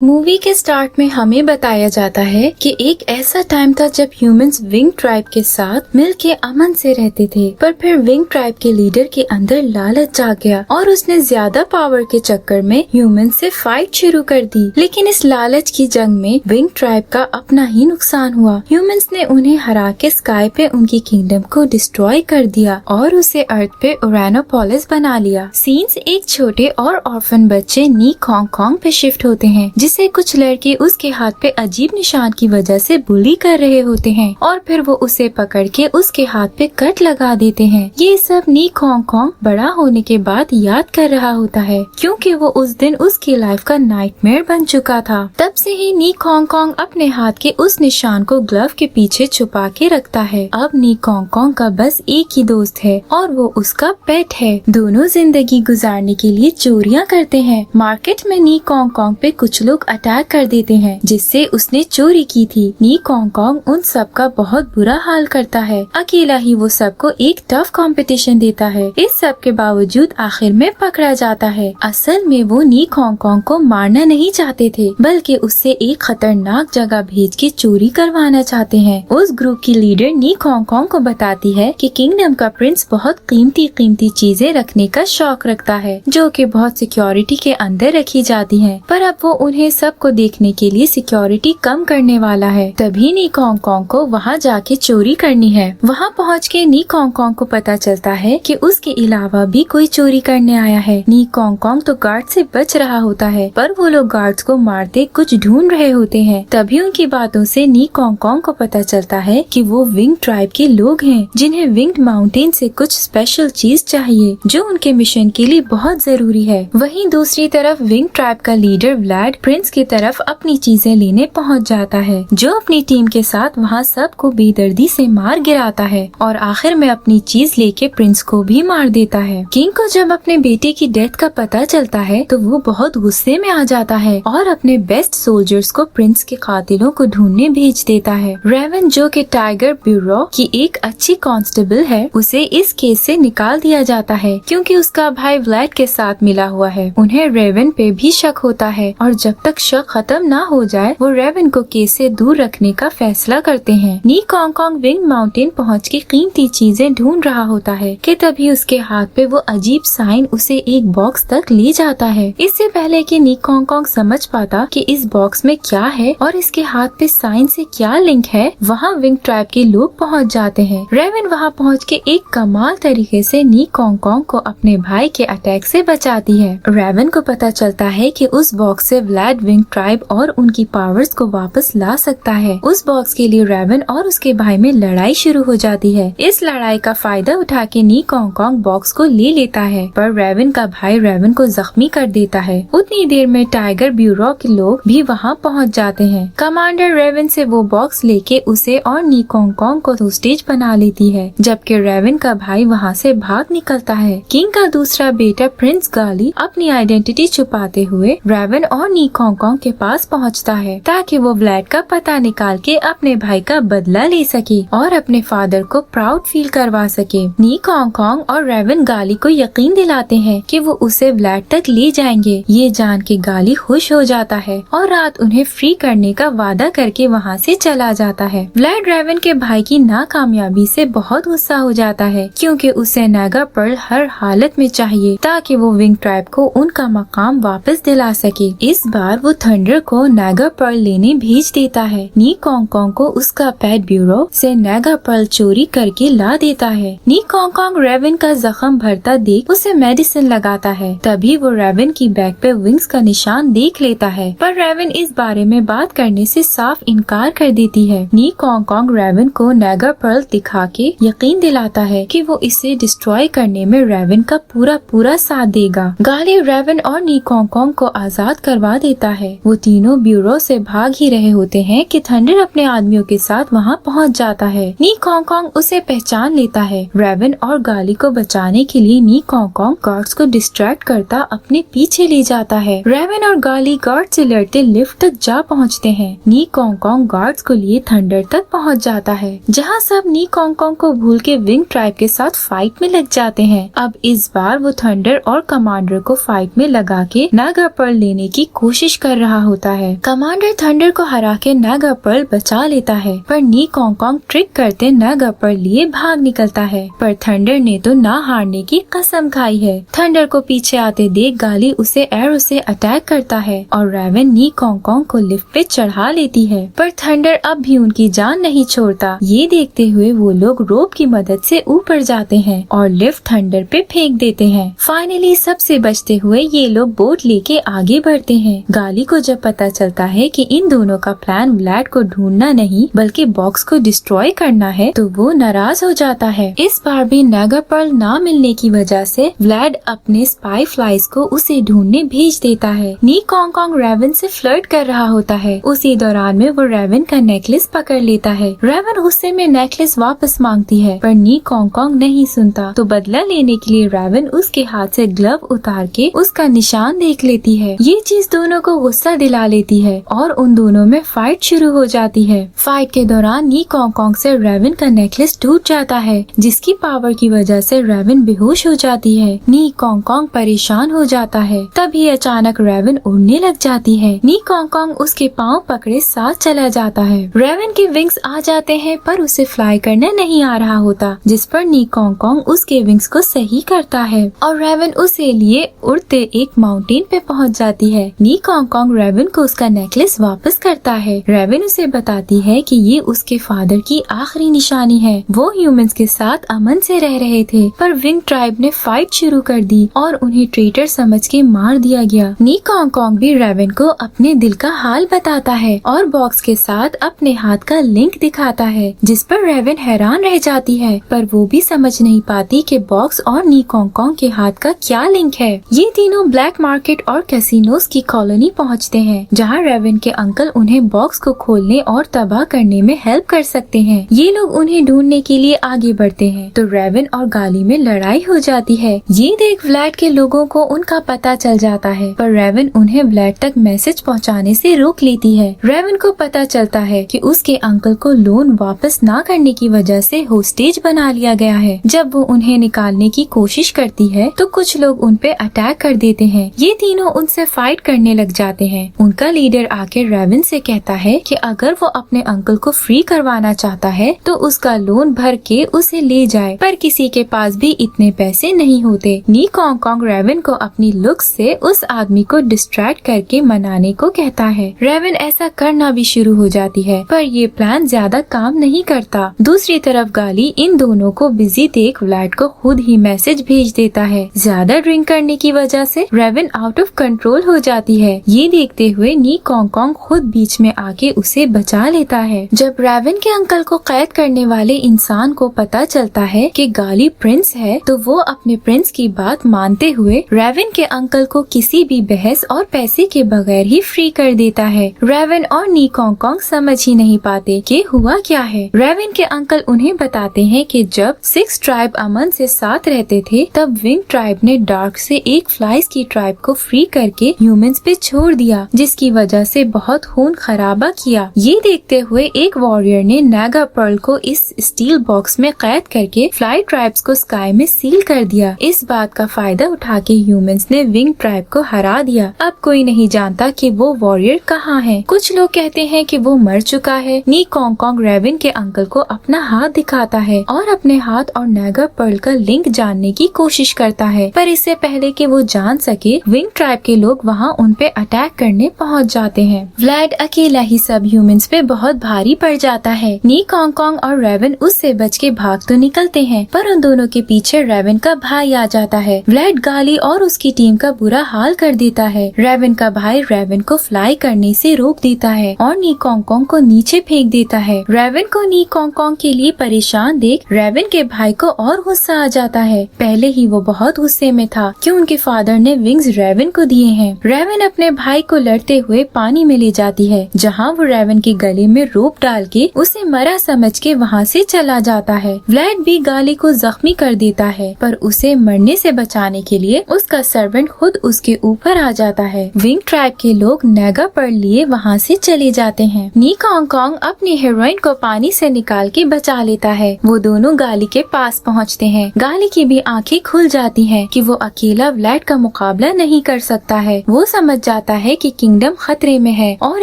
Movie के start में हमें बताया जाता है कि एक ऐसा टाइम था जब ह्यूमंस विंग ट्राइब के साथ मिलके अमन से रहते थे, पर फिर विंग ट्राइब के लीडर के अंदर लालच जाग गया और उसने ज्यादा पावर के चक्कर में ह्यूमंस से फाइट शुरू कर दी। लेकिन इस लालच की जंग में विंग ट्राइब का अपना ही नुकसान हुआ। ह्यूमंस ने उन्हें हरा के स्काई पे उनकी किंगडम को डिस्ट्रॉय कर दिया और उसे अर्थ पे उरानोपोलिस बना लिया। सीन्स एक छोटे और ऑर्फन बच्चे नीक हांगकांग पे शिफ्ट होते हैं, जिसे कुछ लड़के उसके हाथ पे अजीब निशान की वजह से बुली कर रहे होते हैं और फिर वो उसे पकड़ के उसके हाथ पे कट लगा देते हैं। ये सब नीक हांगकांग बड़ा होने के बाद याद कर रहा होता है, क्योंकि वो उस दिन उसकी लाइफ का नाइटमेयर बन चुका था। तब से ही नीक हांगकांग अपने हाथ के उस निशान को ग्लव के पीछे छुपा के रखता है। अब नीक हांगकांग का बस एक ही दोस्त है और वो उसका पेट है। दोनों जिंदगी गुजारने के लिए चोरियां करते हैं। मार्केट में नीक हांगकांग पे कुछ लोग अटैक कर देते हैं, जिससे उसने चोरी की थी। नीक हांगकांग उन सब का बहुत बुरा हाल करता है। अकेला ही वो सबको एक टफ कंपटीशन देता है। इस सब के बावजूद आखिर में पकड़ा जाता है। असल में वो नीक हांगकांग को मारना नहीं चाहते थे, बल्कि उससे एक खतरनाक जगह भेज के चोरी करवाना चाहते हैं। उस ग्रुप की लीडर नीक हांगकांग को बताती है कि किंगडम का प्रिंस बहुत कीमती चीजें रखने का शौक रखता है, जो कि बहुत सिक्योरिटी के अंदर रखी जाती हैं। पर अब वो उन्हें सबको देखने के लिए सिक्योरिटी कम करने वाला है। तभी नीक हांगकांग को वहाँ जाके चोरी करनी है। वहाँ पहुँच के नीक हांगकांग को पता चलता है कि उसके अलावा भी कोई चोरी करने आया है। नीक हांगकांग तो गार्ड से बच रहा होता है, पर वो लोग गार्ड्स को मारते कुछ ढूंढ रहे होते हैं। तभी उनकी बातों से नीक हांगकांग को पता चलता है कि वो विंग ट्राइब के लोग हैं, जिन्हें विंग्ड माउंटेन से कुछ स्पेशल चीज चाहिए, जो उनके मिशन के लिए बहुत जरूरी है। वहीं दूसरी तरफ विंग ट्राइब का लीडर व्लाड प्रिंस की तरफ अपनी चीजें लेने पहुंच जाता है, जो अपनी टीम के साथ वहां सबको बेदर्दी से मार गिराता है और आखिर में अपनी चीज लेके प्रिंस को भी मार देता है। किंग को जब अपने बेटे की डेथ का पता चलता है तो वो बहुत गुस्से में आ जाता है और अपने बेस्ट सोल्जर्स को प्रिंस के कातिलों को ढूंढने भेज देता है। रेवन, जो कि टाइगर ब्यूरो की एक अच्छी कांस्टेबल है, उसे इस केस से निकाल दिया जाता है, क्योंकि उसका भाई व्लाड के साथ मिला हुआ है। उन्हें रेवन पे भी शक होता है और जब तक शक खत्म ना हो जाए वो रेवन को केस से दूर रखने का फैसला करते हैं। नीक हांगकांग विंग माउंटेन पहुंच के कीमती चीजें ढूंढ रहा होता है कि तभी उसके हाथ पे वो अजीब साइन उसे एक बॉक्स तक ले जाता है। इससे पहले कि नीक हांगकांग समझ पाता कि इस बॉक्स में क्या है और इसके हाथ पे साइन से क्या लिंक है, वहाँ विंग ट्राइब के लोग पहुँच जाते हैं। रेवन वहाँ पहुँच के एक कमाल तरीके से नीक हांगकांग को अपने भाई के अटैक से बचाती है। रेवन को पता चलता है कि उस बॉक्स से व्लाड विंग ट्राइब और उनकी पावर्स को वापस ला सकता है। उस बॉक्स के लिए रेवन और उसके भाई में लड़ाई शुरू हो जाती है। इस लड़ाई का फायदा उठा के नीक हांगकांग बॉक्स को ले लेता है, पर रेवन का भाई रेवन को जख्मी कर देता है। उतनी देर में टाइगर ब्यूरो के लोग भी वहाँ पहुँच जाते हैं। कमांडर रेवन से वो बॉक्स लेके उसे और नीक हांगकांग को होस्टेज बना लेती है, जबकि रेवन का भाई वहाँ से भाग निकलता है। किंग का दूसरा बेटा प्रिंस गाली अपनी आइडेंटिटी छुपाते हुए रेवन और नीक हांगकांग के पास पहुंचता है, ताकि वो व्लाड का पता निकाल के अपने भाई का बदला ले सके और अपने फादर को प्राउड फील करवा सके। नीक हांगकांग और रेवन गाली को यकीन दिलाते हैं कि वो उसे व्लाड तक ले जाएंगे। ये जान के गाली खुश हो जाता है और रात उन्हें फ्री करने का वादा करके वहाँ से चला जाता है। व्लाड रेवन के भाई की नाकामयाबी से बहुत गुस्सा हो जाता है, क्योंकि उसे नागा पर्ल हर हालत में चाहिए ताकि वो विंग ट्राइब को उनका मकाम वापस दिला सके। इस बार वो थंडर को नागा पर्ल लेने भेज देता है। नीक हांगकांग को उसका पेट ब्यूरो से नागा पर्ल चोरी करके ला देता है। नीक हांगकांग रेवन का जख्म भरता देख उसे मेडिसिन लगाता है। तभी वो रेवन की बैक पे विंग्स का निशान देख लेता है, पर रेवन इस बारे में बात करने से साफ इनकार कर देती है। नीक हांगकांग रेवन को नागा पर्ल दिखा के यकीन दिलाता है कि वो इसे डिस्ट्रॉय करने में रेवन का पूरा साथ देगा। गाली रेवन और नीक हांगकांग को आजाद करवा देता है। वो तीनों ब्यूरो से भाग ही रहे होते हैं कि थंडर अपने आदमियों के साथ वहाँ पहुँच जाता है। नीक हांगकांग उसे पहचान लेता है। रेवन और गाली को बचाने के लिए नीक हांगकांग गार्ड्स को डिस्ट्रैक्ट करता अपने पीछे ले जाता है। रेवन और गाली गार्ड से लड़ते लिफ्ट तक जा पहुँचते हैं। नीक हांगकांग गार्ड्स को लिए थंडर तक पहुँच जाता है, जहाँ सब नीक हांगकांग को भूल के विंग ट्राइब के साथ फाइट में लग जाते हैं। अब इस बार वो थंडर और कमांडर को फाइट में लगा के नागा पर्ल लेने की कोशिश कोशिश कर रहा होता है। कमांडर थंडर को हरा के नागा पर्ल बचा लेता है, पर नी कॉन्ग कॉन्ग ट्रिक करते नागा पर्ल लिए भाग निकलता है। पर थंडर ने तो ना हारने की कसम खाई है। थंडर को पीछे आते देख गाली उसे एरो से अटैक करता है और रेवन नी कॉन्ग कॉन्ग को लिफ्ट पे चढ़ा लेती है, पर थंडर अब भी उनकी जान नहीं छोड़ता। ये देखते हुए वो लोग रोप की मदद से ऊपर जाते हैं और लिफ्ट थंडर पे फेंक देते हैं। फाइनली सबसे बचते हुए ये लोग बोट लेके आगे बढ़ते हैं। गाली को जब पता चलता है कि इन दोनों का प्लान व्लैड को ढूंढना नहीं बल्कि बॉक्स को डिस्ट्रॉय करना है, तो वो नाराज हो जाता है। इस बार भी नागा पर्ल ना मिलने की वजह से व्लैड अपने स्पाई फ्लाइज को उसे ढूंढने भेज देता है। नी कॉन्ग कॉन्ग रेवन से फ्लर्ट कर रहा होता है। उसी दौरान में वो रेवन का नेकलेस पकड़ लेता है। रेवन गुस्से में नेकलेस वापस मांगती है, पर नी कॉन्ग कॉन्ग नहीं सुनता, तो बदला लेने के लिए रेवन उसके हाथ से ग्लव उतार के उसका निशान देख लेती है। ये चीज दोनों को गुस्सा दिला लेती है और उन दोनों में फाइट शुरू हो जाती है। फाइट के दौरान नी कॉन्ग कॉन्ग से रेवन का नेकलेस टूट जाता है, जिसकी पावर की वजह से रेवन बेहोश हो जाती है। नी कॉन्ग कॉन्ग परेशान हो जाता है। तभी अचानक रेवन उड़ने लग जाती है। नी कॉन्ग कॉन्ग उसके पाँव पकड़े साथ चला जाता है। रेवन के विंग्स आ जाते हैं, पर उसे फ्लाई करना नहीं आ रहा होता, जिस पर नी कॉन्ग कॉन्ग उसके विंग्स को सही करता है और रेवन उसे लिए उड़ते एक माउंटेन पे पहुंच जाती है। नी कॉन्ग कॉन्ग रेवन को उसका नेकलेस वापस करता है। रेवन उसे बताती है कि ये उसके फादर की आखिरी निशानी है। वो ह्यूमंस के साथ अमन से रह रहे थे, पर विंग ट्राइब ने फाइट शुरू कर दी और उन्हें ट्रेटर समझ के मार दिया गया। नी कॉन्ग कॉन्ग भी रेवन को अपने दिल का हाल बताता है और बॉक्स के साथ अपने हाथ का लिंक दिखाता है, जिस पर रेवन हैरान रह जाती है, पर वो भी समझ नहीं पाती कि बॉक्स और नी कॉन्ग कॉन्ग के हाथ का क्या लिंक है। ये तीनों ब्लैक मार्केट और कैसीनोस की कॉलोनी पहुंचते हैं, जहां रेवन के अंकल उन्हें बॉक्स को खोलने और तबाह करने में हेल्प कर सकते हैं। ये लोग उन्हें ढूंढने के लिए आगे बढ़ते हैं, तो रेवन और गाली में लड़ाई हो जाती है। ये देख व्लैड के लोगों को उनका पता चल जाता है, पर रेवन उन्हें व्लैड तक मैसेज पहुंचाने से रोक लेती है। रेवन को पता चलता है कि उसके अंकल को लोन वापस ना करने की वजह से होस्टेज बना लिया गया है। जब वो उन्हें निकालने की कोशिश करती है, तो कुछ लोग उन पे अटैक कर देते हैं। ये तीनों उनसे फाइट करने लग जाते हैं। उनका लीडर आके रेवन से कहता है कि अगर वो अपने अंकल को फ्री करवाना चाहता है तो उसका लोन भर के उसे ले जाए, पर किसी के पास भी इतने पैसे नहीं होते। नी कॉन्ग कॉन्ग रेवन को अपनी लुक्स से उस आदमी को डिस्ट्रैक्ट करके मनाने को कहता है। रेवन ऐसा करना भी शुरू हो जाती है, पर ये प्लान ज्यादा काम नहीं करता। दूसरी तरफ गाली इन दोनों को बिजी देख व्लैड को खुद ही मैसेज भेज देता है। ज्यादा ड्रिंक करने की वजह से रेवन आउट ऑफ कंट्रोल हो जाती है। ये देखते हुए नी कॉन्ग कॉन्ग खुद बीच में आके उसे बचा लेता है। जब रेवन के अंकल को कैद करने वाले इंसान को पता चलता है कि गाली प्रिंस है, तो वो अपने प्रिंस की बात मानते हुए रेवन के अंकल को किसी भी बहस और पैसे के बगैर ही फ्री कर देता है। रेवन और नी कॉन्ग कॉन्ग समझ ही नहीं पाते कि हुआ क्या है। रेवन के अंकल उन्हें बताते हैं कि जब 6 ट्राइब अमन से साथ रहते थे, तब विंग ट्राइब ने डार्क से एक फ्लाइज की ट्राइब को फ्री करके ह्यूमंस पे छोड़ दिया, जिसकी वजह से बहुत खून खराबा किया। ये देखते हुए एक वॉरियर ने नागा पर्ल को इस स्टील बॉक्स में कैद करके फ्लाई ट्राइब्स को स्काई में सील कर दिया। इस बात का फायदा उठा के ह्यूमंस ने विंग ट्राइब को हरा दिया। अब कोई नहीं जानता कि वो वॉरियर कहाँ है। कुछ लोग कहते हैं कि वो मर चुका है। नी कॉन्ग कॉन्ग रेवन के अंकल को अपना हाथ दिखाता है और अपने हाथ और नागा पर्ल का लिंक जानने की कोशिश करता है, पर इससे पहले कि वो जान सके, विंग ट्राइब के लोग वहाँ उन पे अटैक करने पहुँच जाते हैं। व्लैड अकेला ही सब ह्यूमंस पे बहुत भारी पड़ जाता है। नी कॉन्ग कॉन्ग और रेवन उससे बच के भाग तो निकलते हैं, पर उन दोनों के पीछे रेवन का भाई आ जाता है। व्लैड गाली और उसकी टीम का बुरा हाल कर देता है। रेवन का भाई रेवन को फ्लाई करने से रोक देता है और नी कॉन्ग कॉन्ग को नीचे फेंक देता है। रेवन को नी कॉन्ग कॉन्ग के लिए परेशान देख रेवन के भाई को और गुस्सा आ जाता है। पहले ही वो बहुत गुस्से में था कि उनके फादर ने विंग्स रेवन को दिए हैं। रेवन अपने भाई को लड़ते हुए पानी में ले जाती है, जहाँ वो रेवन के गले में रोप डाल के उसे मरा समझ के वहाँ से चला जाता है। व्लैड भी गाली को जख्मी कर देता है, पर उसे मरने से बचाने के लिए उसका सर्वेंट खुद उसके ऊपर आ जाता है। विंग ट्राइब के लोग नागा पर्ल लिए वहाँ से चले जाते हैं। नी कॉन्ग कॉन्ग अपनी हीरोइन को पानी से निकाल के बचा लेता है। वो दोनों गाली के पास पहुँचते हैं। गाली की भी आंखें खुल जाती हैं कि वो अकेला व्लैड का मुकाबला नहीं कर सकता है। वो समझ जाता जाता है कि किंगडम खतरे में है और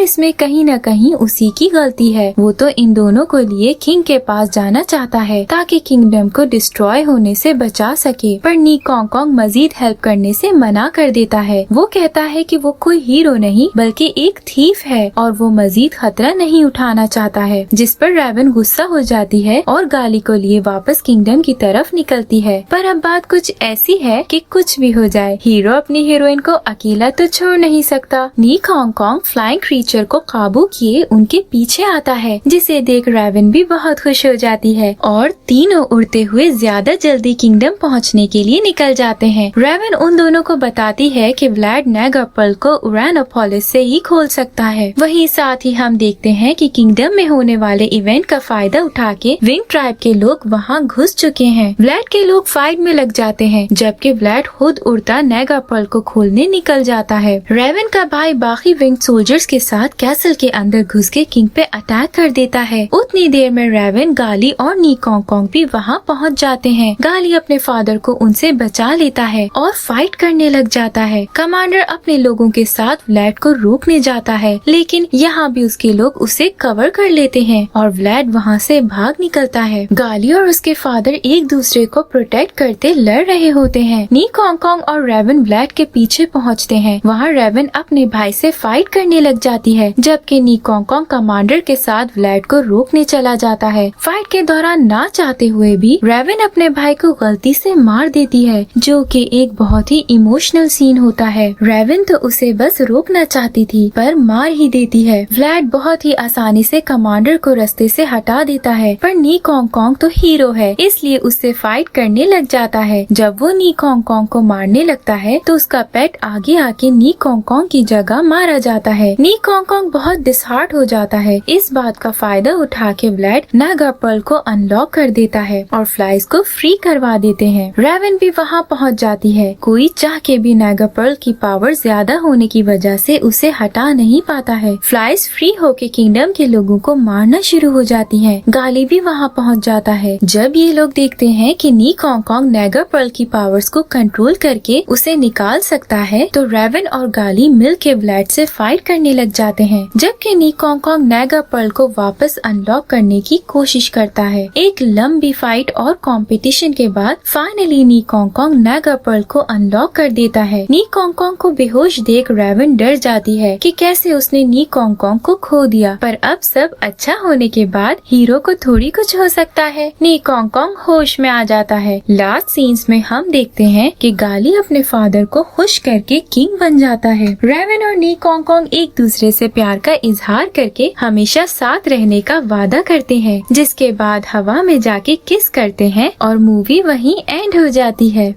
इसमें कहीं न कहीं उसी की गलती है। वो तो इन दोनों को लिए किंग के पास जाना चाहता है ताकि किंगडम को डिस्ट्रॉय होने से बचा सके, पर नी कॉन्ग कॉन्ग मजीद हेल्प करने से मना कर देता है। वो कहता है कि वो कोई हीरो नहीं बल्कि एक थीफ है और वो मजीद खतरा नहीं उठाना चाहता है, जिस पर रेवन गुस्सा हो जाती है और गाली को लिए वापस किंगडम की तरफ निकलती है। पर अब बात कुछ ऐसी है कि कुछ भी हो जाए, हीरो अपनी हीरोइन को अकेला तो छोड़ नहीं सकता। नी कॉन्ग कॉन्ग फ्लाइंग क्रीचर को काबू किए उनके पीछे आता है, जिसे देख रेवन भी बहुत खुश हो जाती है और तीनों उड़ते हुए ज्यादा जल्दी किंगडम पहुंचने के लिए निकल जाते हैं। रेवन उन दोनों को बताती है कि व्लाड नेगरपर्ल को उरानोपोलिस से ही खोल सकता है। वहीं साथ ही हम देखते हैं कि किंगडम में होने वाले इवेंट का फायदा उठा के विंग ट्राइब के लोग वहाँ घुस चुके हैं। व्लाड के लोग फाइट में लग जाते हैं, जबकि व्लाड खुद उड़ता नेगरपर्ल को खोलने निकल जाता है। रेवन का भाई बाकी विंग सोल्जर्स के साथ कैसल के अंदर घुस के किंग पे अटैक कर देता है। उतनी देर में रेवन, गाली और नी कॉन्ग कॉन्ग भी वहाँ पहुँच जाते हैं। गाली अपने फादर को उनसे बचा लेता है और फाइट करने लग जाता है। कमांडर अपने लोगों के साथ व्लाड को रोकने जाता है, लेकिन यहाँ भी उसके लोग उसे कवर कर लेते हैं और व्लाड वहाँ से भाग निकलता है। गाली और उसके फादर एक दूसरे को प्रोटेक्ट करते लड़ रहे होते हैं। नी कॉन्ग कॉन्ग और रेवन व्लाड के पीछे पहुँचते हैं। वहाँ रेवन अपने भाई से फाइट करने लग जाती है, जबकि नी कॉन्ग कॉन्ग कमांडर के साथ व्लाड को रोकने चला जाता है। फाइट के दौरान ना चाहते हुए भी रेवन अपने भाई को गलती से मार देती है, जो कि एक बहुत ही इमोशनल सीन होता है। रेवन तो उसे बस रोकना चाहती थी पर मार ही देती है। व्लाड बहुत ही आसानी से कमांडर को रास्ते से हटा देता है, पर नी कॉन्ग कॉन्ग तो हीरो है इसलिए उससे फाइट करने लग जाता है। जब वो नी कॉन्ग कॉन्ग को मारने लगता है तो उसका पेट आगे आके नी कॉन्ग कॉन्ग की जगह मारा जाता है। नी कॉन्ग कॉन्ग बहुत डिसहार्ट हो जाता है। इस बात का फायदा उठा के व्लाड नेगरपर्ल को अनलॉक कर देता है और फ्लाइज को फ्री करवा देते हैं। रेवन भी वहाँ पहुँच जाती है। कोई चाह के भी नेगरपर्ल की पावर ज्यादा होने की वजह से उसे हटा नहीं पाता है। फ्लाइज फ्री होके किंगडम के लोगों को मारना शुरू हो जाती हैं। गाली भी वहाँ पहुँच जाता है। जब ये लोग देखते हैं कि नी कॉन्ग कॉन्ग नेगरपर्ल की पावर्स को कंट्रोल करके उसे निकाल सकता है, तो रेवन और गाली मिल के व्लाड से फाइट करने लग जाते हैं, जबकि नी कॉन्ग कॉन्ग नेगरपर्ल को वापस अनलॉक करने की कोशिश करता है। एक लंबी फाइट और कंपटीशन के बाद फाइनली नी कॉन्ग कॉन्ग नेगरपर्ल को अनलॉक कर देता है। नी कॉन्ग कॉन्ग को बेहोश देख रेवन डर जाती है कि कैसे उसने नी कॉन्ग कॉन्ग को खो दिया, पर अब सब अच्छा होने के बाद हीरो को थोड़ी कुछ हो सकता है। नी कॉन्ग कॉन्ग होश में आ जाता है। लास्ट सीन्स में हम देखते हैं कि गाली अपने फादर को खुश करके किंग बन जाता है। रेवन और नी कॉन्ग कॉन्ग एक दूसरे से प्यार का इजहार करके हमेशा साथ रहने का वादा करते हैं, जिसके बाद हवा में जाके किस करते हैं और मूवी वहीं एंड हो जाती है।